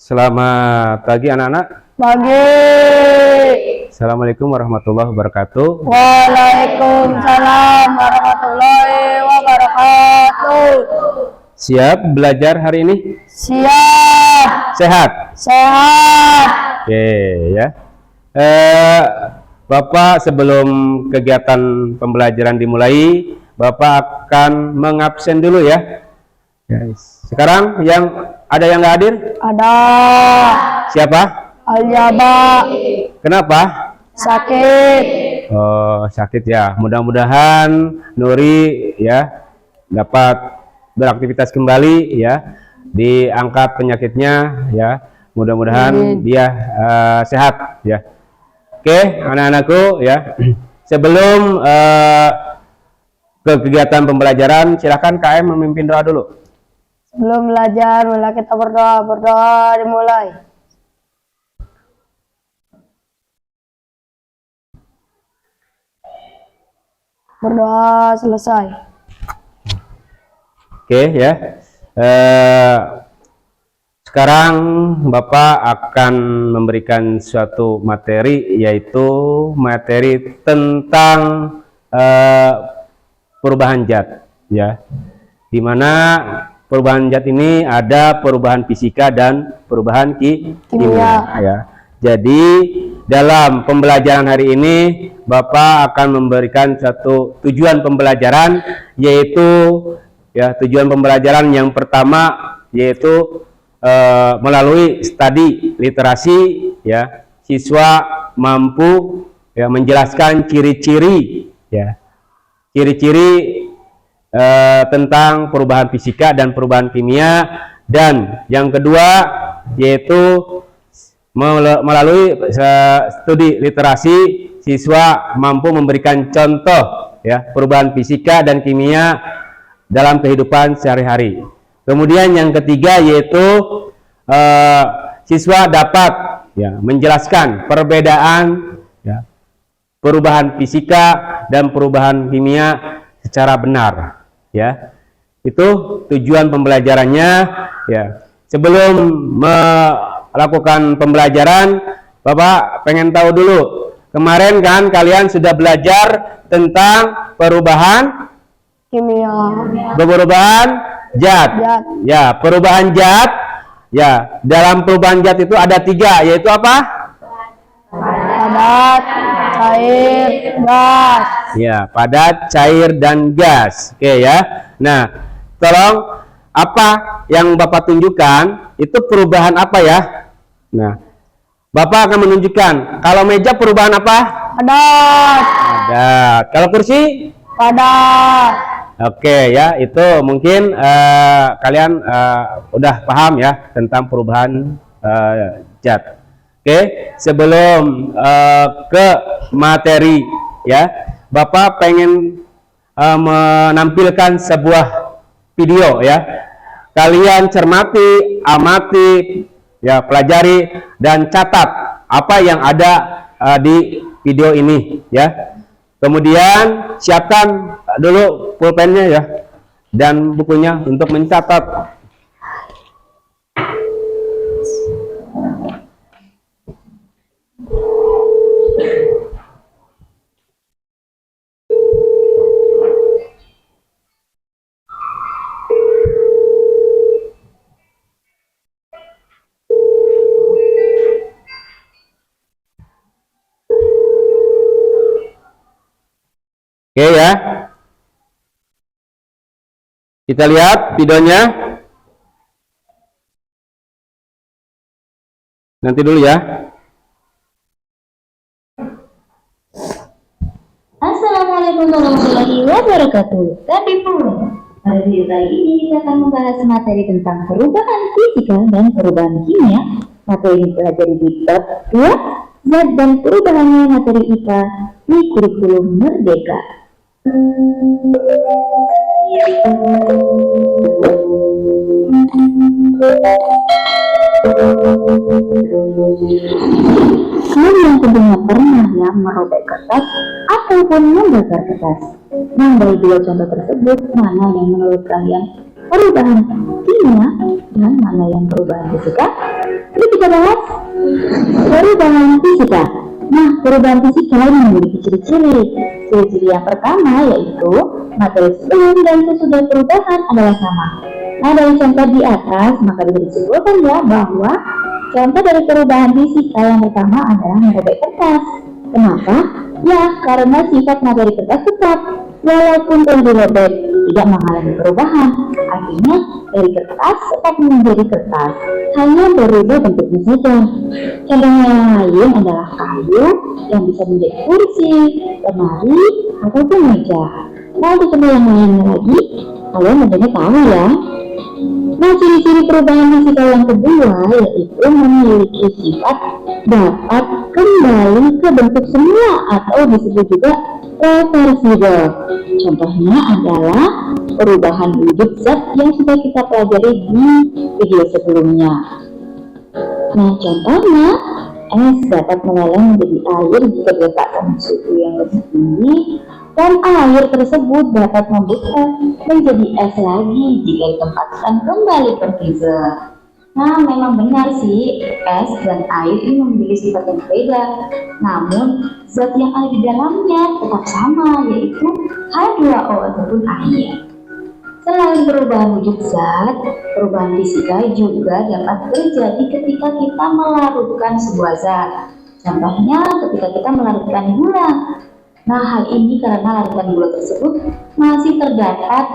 Selamat pagi anak-anak. Pagi. Assalamualaikum warahmatullahi wabarakatuh. Waalaikumsalam warahmatullahi wabarakatuh. Siap belajar hari ini? Siap. Sehat? Sehat. Oke ya. Bapak sebelum kegiatan pembelajaran dimulai, Bapak akan mengabsen dulu ya. Guys. Sekarang ada yang nggak hadir? Ada. Siapa? Aljaba. Kenapa? Sakit. Oh, sakit ya. Mudah-mudahan Nuri ya dapat beraktivitas kembali ya, diangkat penyakitnya ya. Mudah-mudahan dia sehat ya. Oke, anak-anakku ya. Sebelum ke kegiatan pembelajaran, silakan KM memimpin doa dulu. Sebelum belajar, mula kita berdoa. Berdoa dimulai. Berdoa selesai. Oke ya. Sekarang Bapak akan memberikan suatu materi, yaitu materi tentang perubahan zat ya. Dimana perubahan zat ini ada perubahan fisika dan perubahan kimia ya. Jadi dalam pembelajaran hari ini Bapak akan memberikan satu tujuan pembelajaran, yaitu ya, tujuan pembelajaran yang pertama yaitu melalui studi literasi ya, siswa mampu ya menjelaskan ciri-ciri ya, ciri-ciri tentang perubahan fisika dan perubahan kimia. Dan yang kedua yaitu melalui studi literasi, siswa mampu memberikan contoh ya perubahan fisika dan kimia dalam kehidupan sehari-hari. Kemudian yang ketiga yaitu siswa dapat ya menjelaskan perbedaan ya, perubahan fisika dan perubahan kimia secara benar ya. Itu tujuan pembelajarannya ya. Sebelum melakukan pembelajaran, Bapak pengen tahu dulu, kemarin kan kalian sudah belajar tentang perubahan Kimia. perubahan zat ya, perubahan zat ya. Dalam perubahan zat itu ada tiga, yaitu apa? Padat, cair, gas. Ya, padat, cair, dan gas. Oke ya. Nah, tolong apa yang Bapak tunjukkan itu perubahan apa ya? Nah, Bapak akan menunjukkan. Kalau meja perubahan apa? Padat. Padat. Kalau kursi? Padat. Oke ya, itu mungkin kalian udah paham ya tentang perubahan zat. Oke, sebelum ke materi ya, Bapak pengen menampilkan sebuah video ya. Kalian cermati, amati ya, pelajari dan catat apa yang ada di video ini ya. Kemudian siapkan dulu pulpennya ya dan bukunya untuk mencatat. Oke ya, kita lihat videonya nanti dulu ya. Assalamualaikum warahmatullahi wabarakatuh. Tapi pada video kali ini kita akan membahas materi tentang perubahan fisika dan perubahan kimia. Materi ini pelajari di bab 2, zat dan perubahannya materi IPA di kurikulum Merdeka. Kalian tentunya pernah ya merobek kertas ataupun membakar kertas. Nah, dari dua contoh tersebut, mana yang menurut kalian perubahan kimia dan mana yang perubahan fisika? Yuk kita bahas perubahan fisika. Nah, perubahan fisika ini memiliki ciri-ciri. Ciri-ciri yang pertama yaitu materi sebelum dan sesudah perubahan adalah sama. Nah, dari contoh di atas maka bisa disimpulkan ya bahwa contoh dari perubahan fisika yang pertama adalah merobek kertas. Kenapa? Ya, karena sifat materi kertas tetap, walaupun telah dirobek tidak mengalami perubahan. Artinya dari kertas tetap menjadi kertas, hanya berubah bentuknya saja. Contohnya yang lain adalah kayu yang bisa menjadi kursi, lemari, ataupun meja. Nah, untuk contoh yang lainnya lagi, kalian tentunya tahu ya. Nah, ciri-ciri perubahan fisika yang kedua yaitu memiliki sifat dapat kembali ke bentuk semula atau disebut juga reversible. Contohnya adalah perubahan wujud zat yang sudah kita pelajari di video sebelumnya. Nah, contohnya es dapat meleleh menjadi air jika diletakkan suhu yang lebih tinggi, dan air tersebut dapat membuka menjadi es lagi jika ditempatkan kembali ke freezer. Nah, memang benar sih, es dan air ini memiliki sifat yang berbeda. Namun, zat yang ada di dalamnya tetap sama, yaitu H2O ataupun air. Selain perubahan wujud zat, perubahan fisika juga dapat terjadi ketika kita melarutkan sebuah zat. Contohnya ketika kita melarutkan gula. Nah, hal ini karena larutan gula tersebut masih terdapat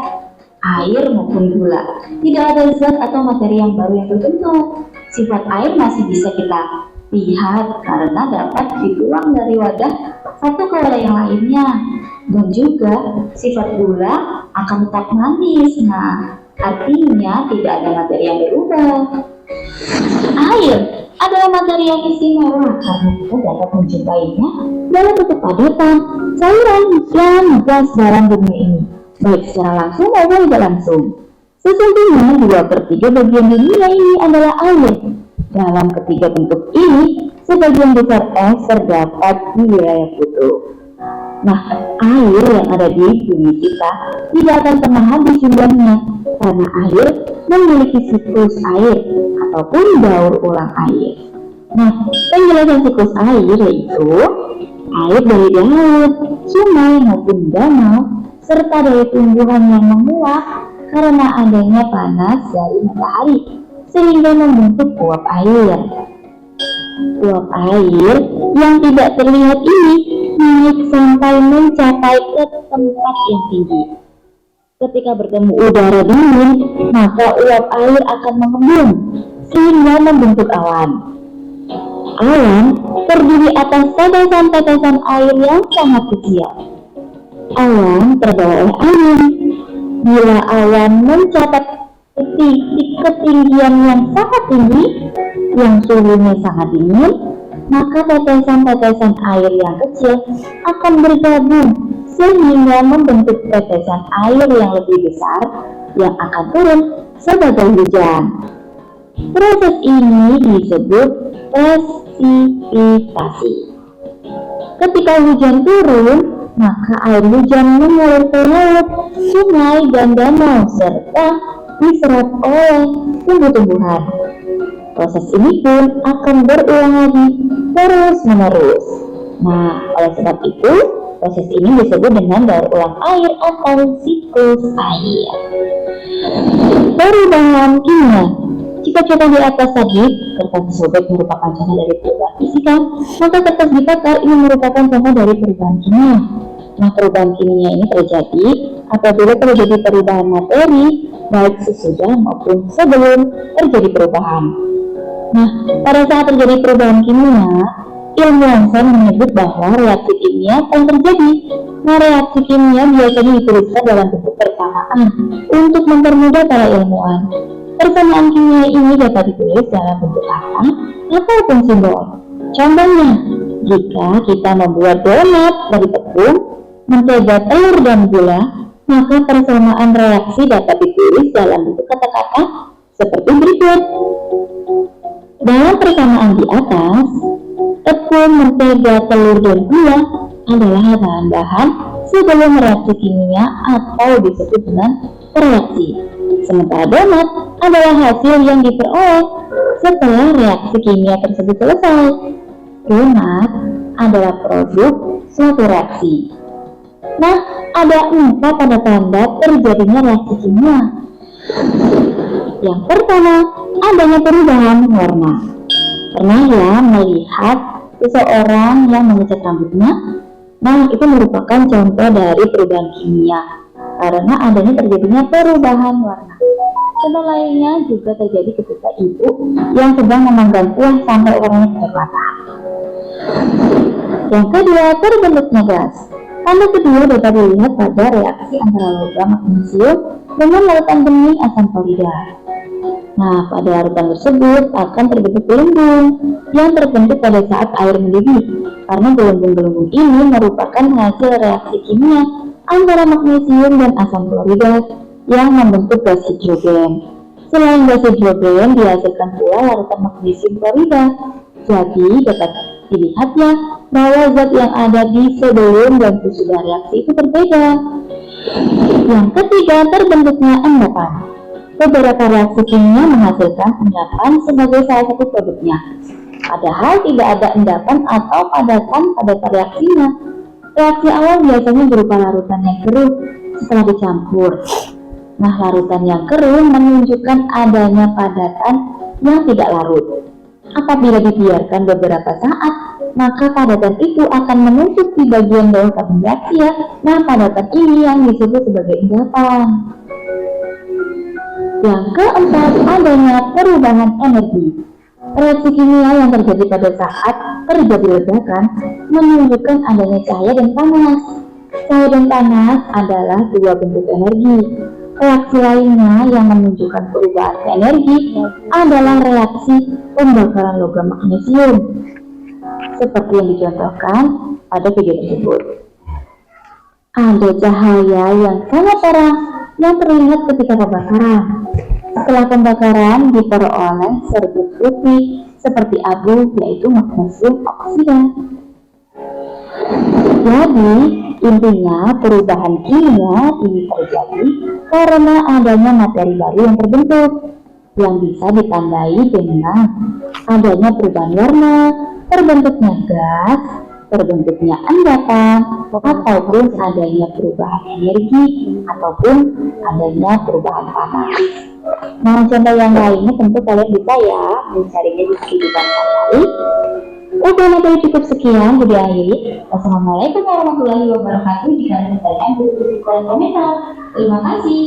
air maupun gula. Tidak ada zat atau materi yang baru yang terbentuk. Sifat air masih bisa kita lihat karena dapat dituang dari wadah satu ke wadah yang lainnya. Dan juga sifat gula akan tetap manis. Nah, artinya tidak ada materi yang berubah. Air adalah materi yang istimewa karena kita dapat menjumpainya dalam bentuk padatan, cairan, dan gas dalam dunia ini, baik secara langsung maupun tidak langsung. Sesungguhnya 2/3 bagian dunia ini adalah air. Dalam ketiga bentuk ini, sebagian besar es terdapat di wilayah kutub. Nah, air yang ada di bumi kita tidak akan pernah habis jumlahnya karena air memiliki siklus air ataupun daur ulang air. Nah, penjelasan siklus air yaitu air dari laut, sungai maupun danau serta dari tumbuhan yang menguap karena adanya panas dari matahari sehingga membentuk uap air. Uap air yang tidak terlihat ini naik sampai mencapai ke tempat yang tinggi. Ketika bertemu udara dingin, maka uap air akan mengembun sehingga membentuk awan. Awan terdiri atas tetesan-tetesan air yang sangat kecil. Awan terbawa oleh angin. Bila awan mencapai titik ketinggian yang sangat tinggi, yang suhunya sangat dingin, maka tetesan-tetesan air yang kecil akan bergabung sehingga membentuk tetesan air yang lebih besar yang akan turun sebagai hujan. Proses ini disebut presipitasi. Ketika hujan turun, maka air hujan mengalir ke laut, sungai, dan danau serta diserap oleh tumbuh-tumbuhan. Proses ini pun akan berulang lagi terus-menerus. Nah, oleh sebab itu, proses ini disebut dengan daur ulang air atau siklus air. Perubahan kimia. Jika contoh di atas tadi, kertas disobek merupakan contoh dari perubahan fisika, maka kertas dibakar ini merupakan contoh dari perubahan kimia. Nah, perubahan kimia ini terjadi apabila terjadi perubahan materi, baik sesudah maupun sebelum terjadi perubahan. Nah, pada saat terjadi perubahan kimia, ilmuwan sains menyebut bahwa reaksi kimia akan terjadi. Nah, reaksi kimia biasanya dituliskan dalam bentuk persamaan untuk mempermudah para ilmuwan. Persamaan kimia ini dapat ditulis dalam bentuk kata ataupun simbol. Contohnya, jika kita membuat donat dari tepung, mentega, telur, dan gula, maka persamaan reaksi dapat ditulis dalam bentuk kata-kata seperti berikut. Dalam persamaan di atas, tepung, mentega, telur, dan gula adalah bahan-bahan sebelum reaksi kimia atau disebut dengan reaksi. Sementara donat adalah hasil yang diperoleh setelah reaksi kimia tersebut selesai. Donat adalah produk suatu reaksi. Nah, ada 4 tanda-tanda terjadinya reaksi kimia. Yang pertama, adanya perubahan warna. Pernah ya melihat seseorang yang mengecat rambutnya? Nah, itu merupakan contoh dari perubahan kimia karena adanya terjadinya perubahan warna. Contoh lainnya juga terjadi ketika ibu yang sedang memanggang kuah sampai warnanya kecoklatan. Yang kedua, terbentuknya gas. Tanda kedua dapat dilihat pada reaksi antara logam magnesium dengan larutan bening asam klorida. Nah, pada larutan tersebut akan terbentuk gelembung yang terbentuk pada saat air mendidih, karena gelembung-gelembung ini merupakan hasil reaksi kimia antara magnesium dan asam klorida yang membentuk gas hidrogen. Selain gas hidrogen dihasilkan pula larutan magnesium klorida. Jadi dapat dilihat ya bahwa zat yang ada di sebelum dan sesudah reaksi itu berbeda. Yang ketiga, terbentuknya endapan. Beberapa reaksi kimia menghasilkan endapan sebagai salah satu produknya. Padahal tidak ada endapan atau padatan pada reaksinya. Reaksi awal biasanya berupa larutan yang keruh setelah dicampur. Nah, larutan yang keruh menunjukkan adanya padatan yang tidak larut. Apabila dibiarkan beberapa saat, maka padatan itu akan menumpuk di bagian bawah tabung reaksi ya. Nah, padatan ini yang disebut sebagai endapan. Yang keempat, adanya perubahan energi. Reaksi kimia yang terjadi pada saat terjadi ledakan menunjukkan adanya cahaya dan panas. Cahaya dan panas adalah dua bentuk energi. Reaksi lainnya yang menunjukkan perubahan energi adalah reaksi pembakaran logam magnesium, seperti yang dicontohkan pada video tersebut. Ada cahaya yang sangat terang yang terlihat ketika pembakaran. Setelah pembakaran diperoleh serbuk putih seperti abu, yaitu magnesium oksida. Jadi intinya perubahan kimia ini terjadi karena adanya materi baru yang terbentuk, yang bisa ditandai dengan adanya perubahan warna, terbentuknya gas, terbentuknya endapan, ataupun adanya perubahan energi, ataupun adanya perubahan panas. Nah, contoh yang lainnya tentu kalian bisa ya mencarinya di kehidupan sehari-hari. Oke, materi cukup sekian video akhiri. Wassalamualaikum warahmatullahi wabarakatuh. Jika ada pertanyaan, boleh tulis di kolom komentar. Terima kasih.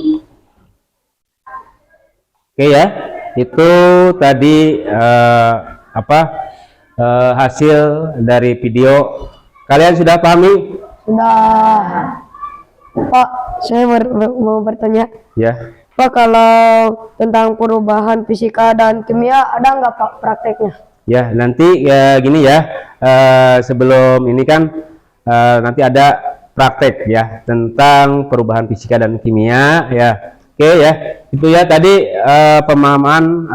Oke ya, itu tadi hasil dari video. Kalian sudah pahami? Sudah. Pak, saya mau bertanya. Ya. Pak, kalau tentang perubahan fisika dan kimia ada nggak Pak prakteknya? Ya, nanti gini ya, sebelum ini kan nanti ada praktek ya tentang perubahan fisika dan kimia ya. Oke ya, itu ya tadi pemahaman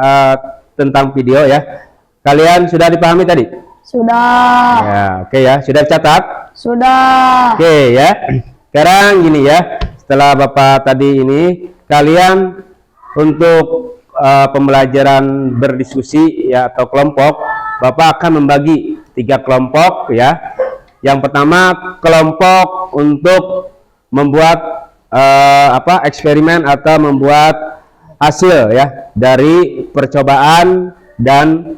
tentang video ya. Kalian sudah dipahami tadi? Sudah. Ya, oke ya, sudah dicatat? Sudah. Oke ya. Sekarang gini ya, setelah Bapak tadi ini, kalian untuk pembelajaran berdiskusi ya atau kelompok, Bapak akan membagi 3 kelompok ya. Yang pertama kelompok untuk membuat eksperimen atau membuat hasil ya dari percobaan dan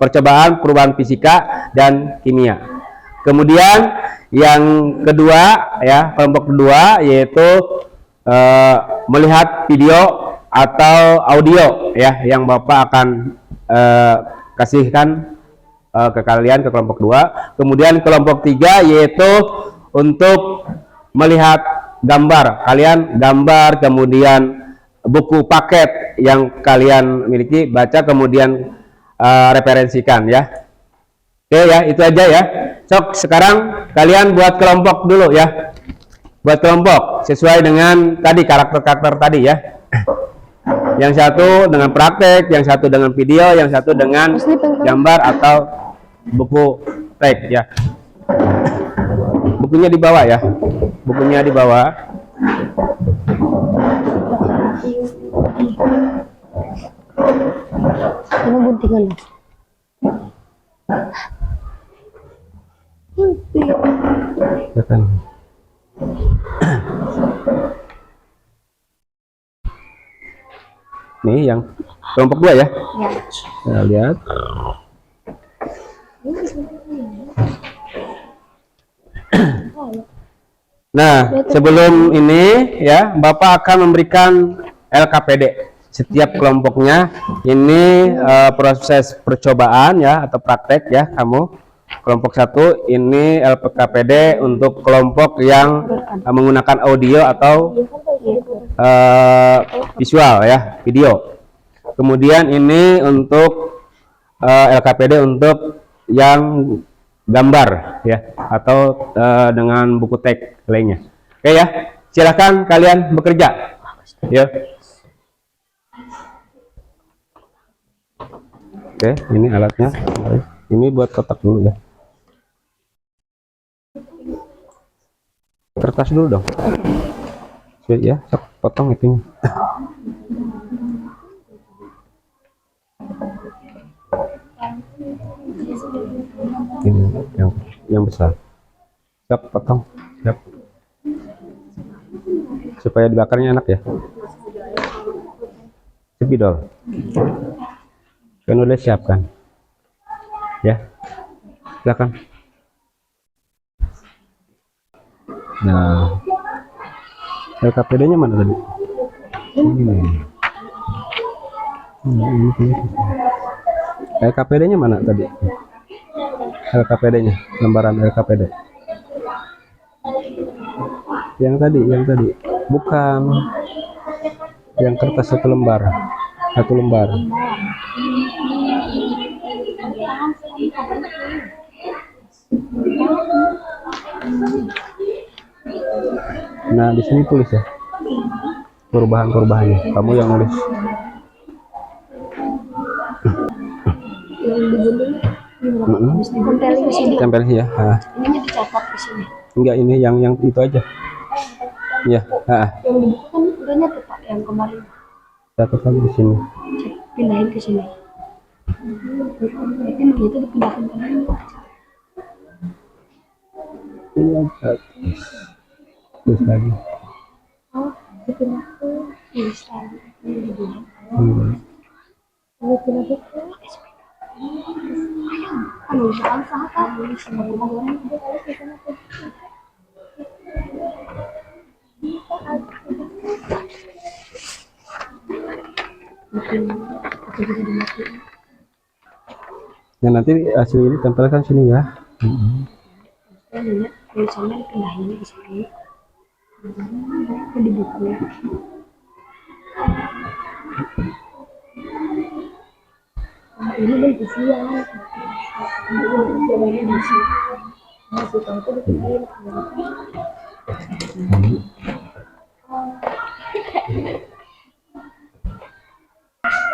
percobaan perubahan fisika dan kimia. Kemudian yang kedua ya, kelompok kedua yaitu melihat video atau audio ya yang Bapak akan kasihkan ke kalian ke kelompok 2. Kemudian kelompok 3 yaitu untuk melihat gambar. Kalian gambar, kemudian buku paket yang kalian miliki, baca kemudian referensikan ya. Oke ya, itu aja ya. Sekarang kalian buat kelompok dulu ya. Buat kelompok sesuai dengan tadi karakter-karakter tadi ya. Yang satu dengan praktek, yang satu dengan video, yang satu dengan gambar atau buku teks ya. Bukunya di bawah ya. Bukunya di bawah. Ini guntingan lah. Kelihatan. Nih yang kelompok 2 ya. Ya. Kita lihat. Nah, sebelum ini ya, Bapak akan memberikan LKPD setiap kelompoknya. Ini proses percobaan ya atau praktek ya kamu. Kelompok 1 ini LKPD untuk kelompok yang menggunakan audio atau visual ya, video. Kemudian ini untuk LKPD untuk yang gambar ya atau dengan buku teks lainnya. Oke ya, silahkan kalian bekerja ya. Oke, ini alatnya. Ini buat kotak dulu ya. Kertas dulu dong. Ya, potong itunya. Ini yang besar. Siap, potong. Siap. Supaya dibakarnya enak ya. Spidol. Kan udah siapkan. Ya. Silakan. Nah. LKPD-nya mana tadi? LKPD-nya mana tadi? LKPD-nya, lembaran LKPD. Yang tadi, bukan. Yang kertas satu lembar. Nah, di sini tulis ya. Perubahan-perubahannya. Kamu yang nulis. Tempel ya. Nah. Ininya dicatat di sini. Enggak, ini yang itu aja. Ya, Yang di buku kan udah nyatet Pak, yang kemarin. catat lagi di sini. Pindahin ke sini. Itu dipindahkan ke sini. Ini aja. Terus lagi. Oh, dipindah ke Instagram. Pindah ke Anu, usaha Nah, nanti hasil ini tempelkan sini ya. tulisannya dipindahin ke sini. Di buku. Ini kan visual. Ini masih tahu tuh dipindahin.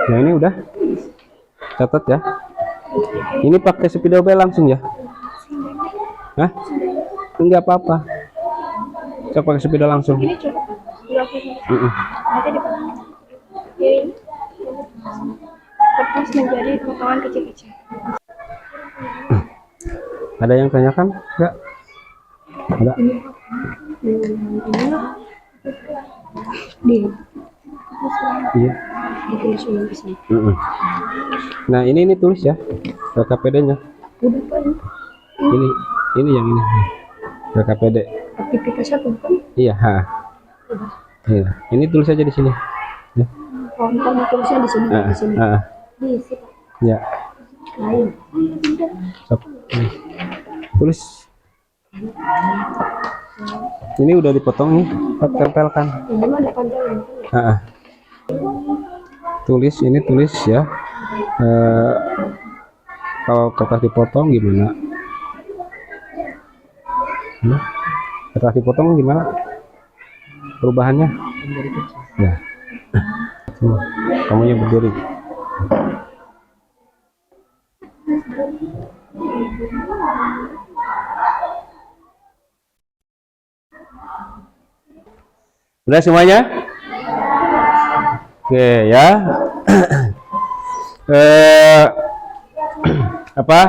Nah, ini udah catat ya. Ini pakai spidol langsung ya. Hah? Enggak apa-apa. Coba pakai spidol langsung. Ini cukup. Nanti dipotong. Ini kertas menjadi potongan kecil-kecil. Ada yang tanyakan? Enggak? Ada? Iya. Ditulis ulang di sini. Nah, ini tulis ya. LKPD-nya. Udah Pak. Ini yang ini. LKPD. Aktivitasnya bukan? Iya, Iya. Ini tulis aja di sini. Ya. Oh, kamu tulisnya di sini, di sini. Diisi Pak. Ya. Lain. Stop. Tulis. Ini udah dipotong nih, tempelkan. Ini mah dipanjangin. Tulis ya. Kalau kertas dipotong gimana? Kertas dipotong gimana? Perubahannya? Ya. Kamu yang berdiri. Udah semuanya? Oke ya. eh, apa?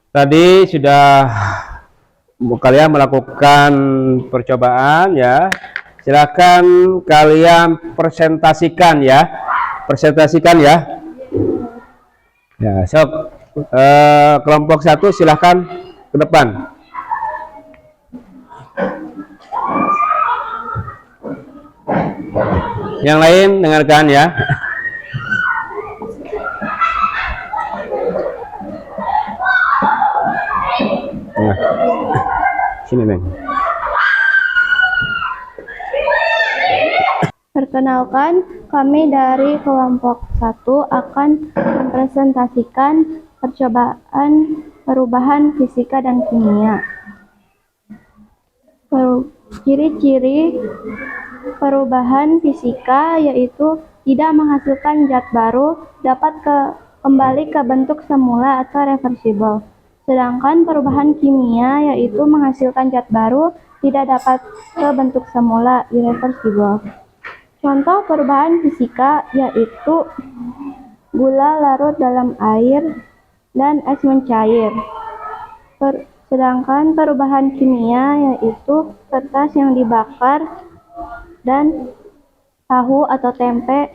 Tadi sudah kalian melakukan percobaan ya. Silakan kalian presentasikan ya. Presentasikan ya. Ya, sok kelompok 1 silakan ke depan. Yang lain dengarkan ya. Nah, sini Neng. Perkenalkan, kami dari kelompok 1 akan mempresentasikan percobaan perubahan fisika dan kimia. Ciri-ciri perubahan fisika yaitu tidak menghasilkan zat baru, dapat kembali ke bentuk semula atau reversible. Sedangkan perubahan kimia yaitu menghasilkan zat baru, tidak dapat ke bentuk semula, irreversible. Contoh perubahan fisika yaitu gula larut dalam air dan es mencair. Sedangkan perubahan kimia yaitu kertas yang dibakar dan tahu atau tempe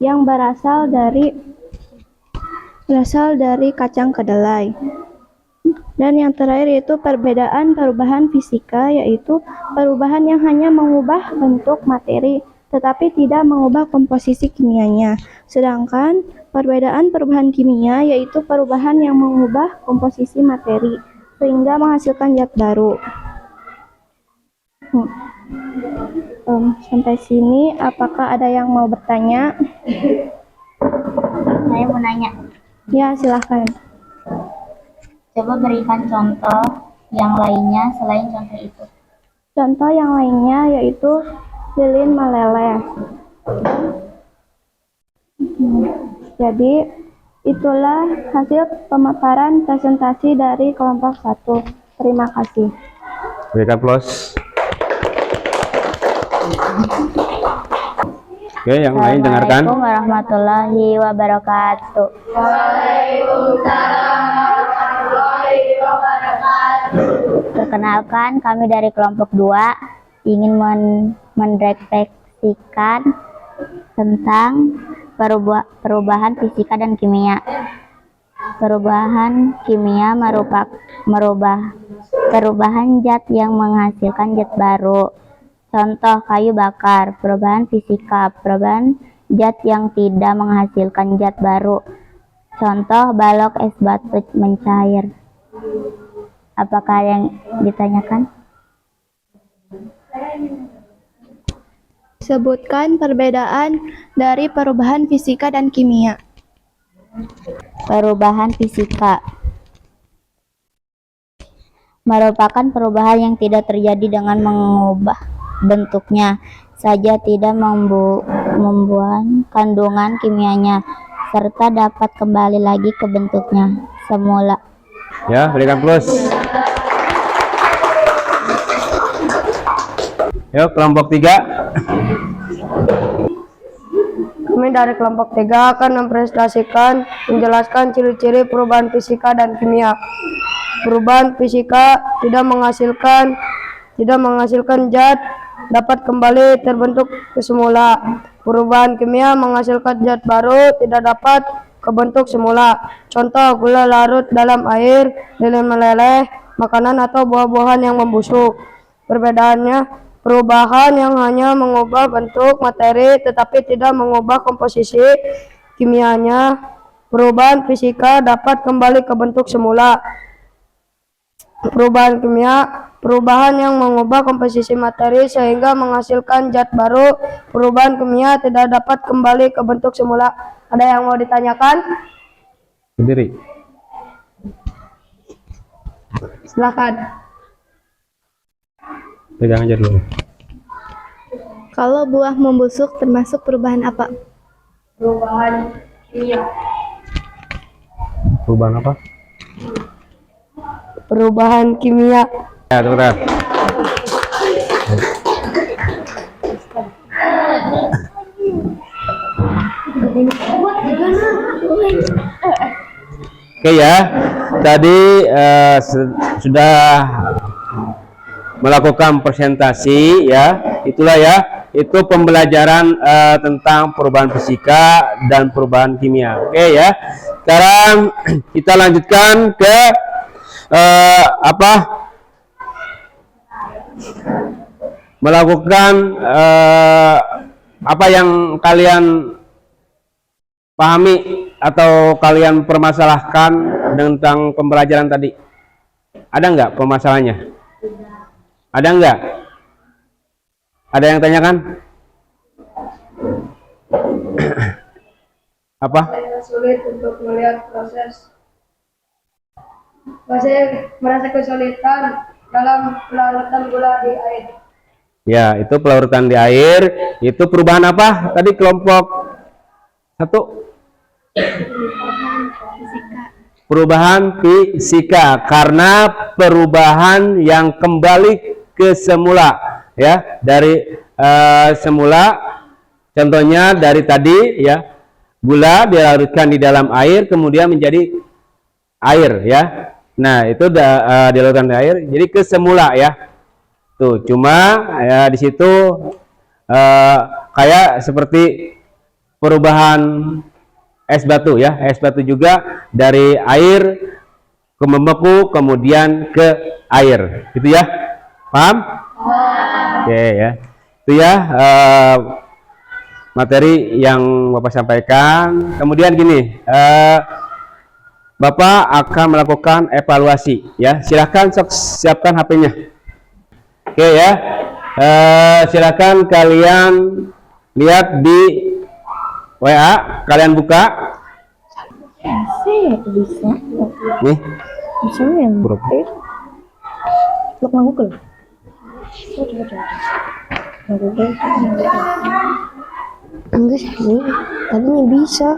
yang berasal dari kacang kedelai. Dan yang terakhir yaitu perbedaan perubahan fisika yaitu perubahan yang hanya mengubah bentuk materi tetapi tidak mengubah komposisi kimianya. Sedangkan perbedaan perubahan kimia yaitu perubahan yang mengubah komposisi materi sehingga menghasilkan zat baru. Sampai sini apakah ada yang mau bertanya? Saya mau nanya, Ya, silahkan. coba berikan contoh yang lainnya selain contoh itu. Contoh yang lainnya yaitu lilin meleleh. Jadi itulah hasil pemaparan presentasi dari kelompok 1. Terima kasih. Berikan plus. Oke, yang lain dengarkan. Assalamualaikum warahmatullahi wabarakatuh. Perkenalkan, kami dari kelompok 2 ingin merefleksikan tentang perubahan fisika dan kimia. Perubahan kimia merubah perubahan zat yang menghasilkan zat baru. Contoh kayu bakar. Perubahan fisika, perubahan zat yang tidak menghasilkan zat baru. Contoh balok es batu mencair. Apakah yang ditanyakan? Sebutkan perbedaan dari perubahan fisika dan kimia. Perubahan fisika merupakan perubahan yang tidak terjadi dengan mengubah bentuknya saja, tidak membuat kandungan kimianya, serta dapat kembali lagi ke bentuknya semula. Ya, berikan plus. Yuk, kelompok 3. Kami dari kelompok 3 akan menjelaskan ciri-ciri perubahan fisika dan kimia. Perubahan fisika tidak menghasilkan zat, dapat kembali terbentuk semula. Perubahan kimia menghasilkan zat baru, tidak dapat kebentuk semula. Contoh gula larut dalam air, lilin meleleh, makanan atau buah-buahan yang membusuk. Perbedaannya, perubahan yang hanya mengubah bentuk materi tetapi tidak mengubah komposisi kimianya. Perubahan fisika dapat kembali ke bentuk semula. Perubahan kimia, perubahan yang mengubah komposisi materi sehingga menghasilkan zat baru. Perubahan kimia tidak dapat kembali ke bentuk semula. Ada yang mau ditanyakan? Berdiri. Silakan. Pegang aja dulu. Kalau buah membusuk termasuk perubahan apa? Perubahan kimia. Perubahan apa? Perubahan kimia. Ya, dokter. Oke ya, tadi sudah melakukan presentasi ya, itulah ya, itu pembelajaran tentang perubahan fisika dan perubahan kimia. Oke ya, sekarang kita lanjutkan ke melakukan apa yang kalian pahami atau kalian permasalahkan tentang pembelajaran tadi. Ada nggak permasalahannya? Ada nggak? Ada yang tanyakan? Apa? Sulit untuk melihat proses. Saya merasa kesulitan dalam pelarutan gula di air. Ya, itu pelarutan di air. Itu perubahan apa? Tadi kelompok 1. Perubahan fisika, karena perubahan yang kembali ke semula ya, dari semula. Contohnya dari tadi ya, gula dilarutkan di dalam air kemudian menjadi air ya. Nah, itu dilarutkan di air jadi ke semula ya. Tuh, cuma ya di situ kayak seperti perubahan es batu ya, es batu juga dari air ke membeku kemudian ke air, gitu ya, paham? Oke ya, itu ya materi yang Bapak sampaikan. Kemudian gini, Bapak akan melakukan evaluasi ya, silahkan siapkan HP-nya. Oke ya, silakan kalian lihat di WA, kalian buka. Bisa. Nih. Bisa yang Bro. Look nang Google. Enggak sih, tadinya bisa.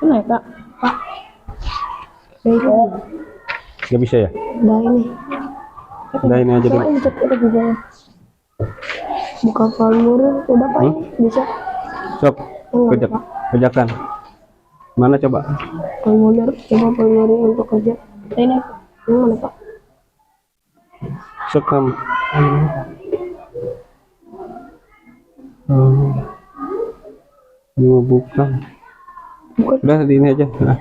Ini Kak. Pak. Nggak bisa ya? Nah ini, Udah ini aja dulu. Ini cek ada juga. buka formulir udah Pak, bisa. Sok, kerjakan. Mana coba? Formulir, coba formulir untuk kerja. Ini Ini mana Pak? Sok kamu. Ini bukan. Bukan. Udah di ini aja. Nah.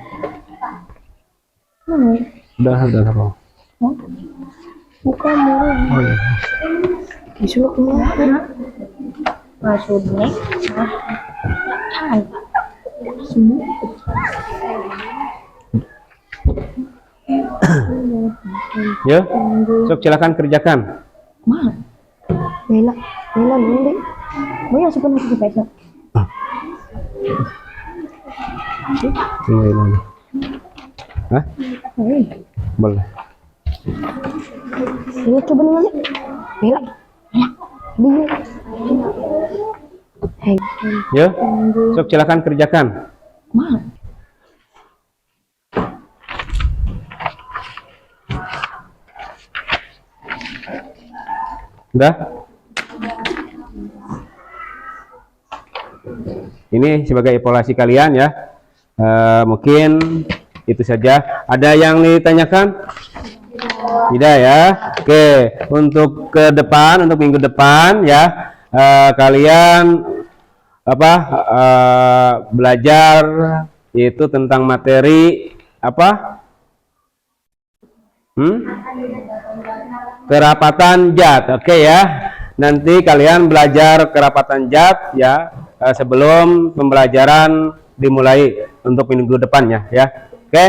Udah apa? Bukan murah. Oh, iya. Disuruh kemana? maksudnya Ya, sok silakan kerjakan. mah Mela nanti. mau yang sepenuhnya di besok Ini lagi. Hah? Boleh. Ini coba nih mana? Mela. Dia. Hei, Ya, sok silakan kerjakan. mah Udah? Ini sebagai evaluasi kalian ya. Mungkin itu saja. Ada yang ditanyakan? Tidak ya. Oke, untuk ke depan, untuk minggu depan ya, kalian belajar yaitu tentang materi apa? Kerapatan zat. Oke ya. Nanti kalian belajar kerapatan zat ya sebelum pembelajaran dimulai untuk minggu depannya ya. Oke.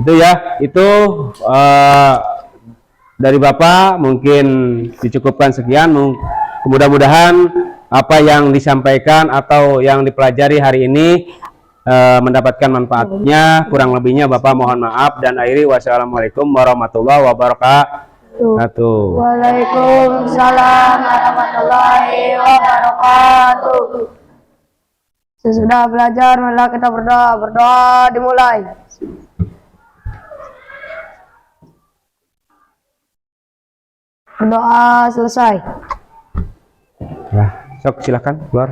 Itu ya. Itu dari Bapak mungkin dicukupkan sekian. Mudah-mudahan apa yang disampaikan atau yang dipelajari hari ini mendapatkan manfaatnya. Kurang lebihnya Bapak mohon maaf dan akhiri wassalamualaikum warahmatullahi wabarakatuh. Waalaikumsalam warahmatullahi wabarakatuh. Sesudah belajar, marilah kita berdoa. Berdoa dimulai. Berdoa selesai. Nah, sok silakan keluar.